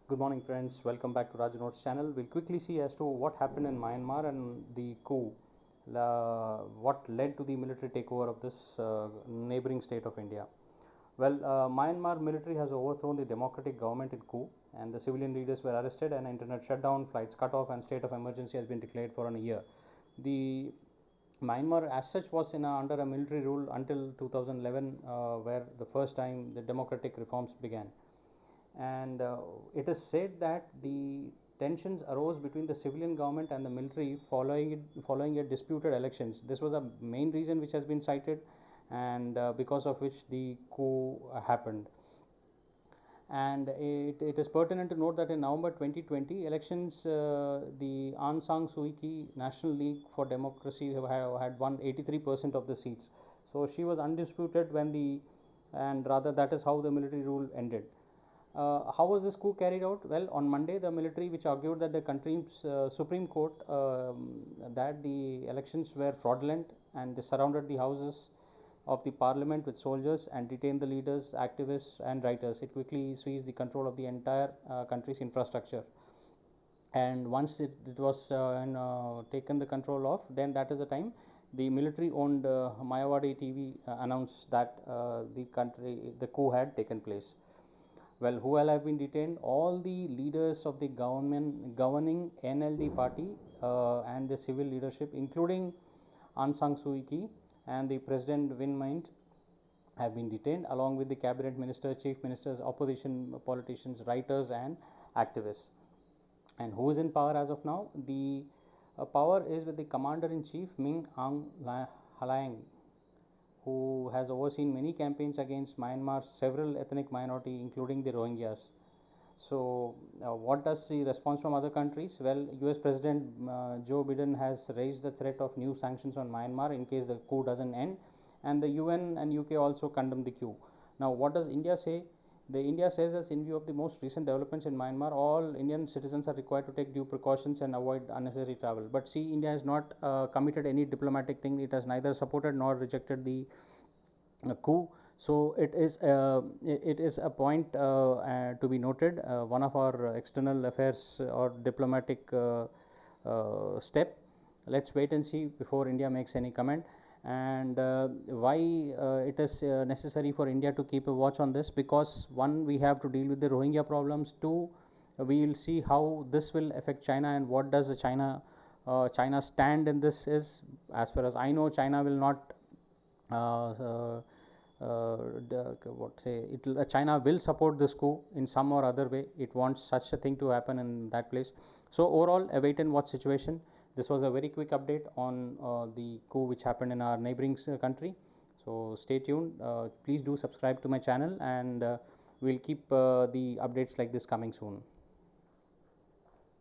Good morning, friends. Welcome back to Raj Notes channel. We'll quickly see as to what happened in Myanmar and the coup, what led to the military takeover of this neighboring state of India. Well, Myanmar military has overthrown the democratic government in coup, and the civilian leaders were arrested, and internet shutdown, flights cut off, and state of emergency has been declared for a year. The Myanmar, as such, was under a military rule until 2011, where the first time the democratic reforms began. And it is said that the tensions arose between the civilian government and the military following a disputed elections. This was a main reason which has been cited, and because of which the coup happened. And it is pertinent to note that in November 2020 elections, the Aung San Suu Kyi National League for Democracy had won 83% of the seats. So she was undisputed and rather that is how the military rule ended. How was this coup carried out? Well, on Monday, the military, which argued that the country's Supreme Court that the elections were fraudulent, and they surrounded the houses of the parliament with soldiers and detained the leaders, activists, and writers. It quickly seized the control of the entire country's infrastructure. And once it was taken the control of, then that is the time the military owned Mayawadi TV announced that the coup had taken place. Well, who all have been detained? All the leaders of the governing NLD party and the civil leadership, including Aung San Suu Kyi and the President Win Myint, have been detained, along with the cabinet ministers, chief ministers, opposition politicians, writers, and activists. And who is in power as of now? The power is with the commander in chief Min Aung Hlaing, who has overseen many campaigns against Myanmar's several ethnic minority, including the Rohingyas. So, what does the response from other countries? Well, US President Joe Biden has raised the threat of new sanctions on Myanmar in case the coup doesn't end, and the UN and UK also condemned the coup. Now, what does India say? The India says that in view of the most recent developments in Myanmar, all Indian citizens are required to take due precautions and avoid unnecessary travel. But see, India has not committed any diplomatic thing. It has neither supported nor rejected the coup. So it is a point to be noted. One of our external affairs or diplomatic step. Let's wait and see before India makes any comment. And why it is necessary for India to keep a watch on this? Because one, we have to deal with the Rohingya problems. Two, we will see how this will affect China, and what does the China stand in this is. As far as I know, China will not China will support this coup in some or other way. It wants such a thing to happen in that place. So overall, a wait and watch situation. This was a very quick update on the coup which happened in our neighboring country. So stay tuned. Please do subscribe to my channel, and we'll keep the updates like this coming soon.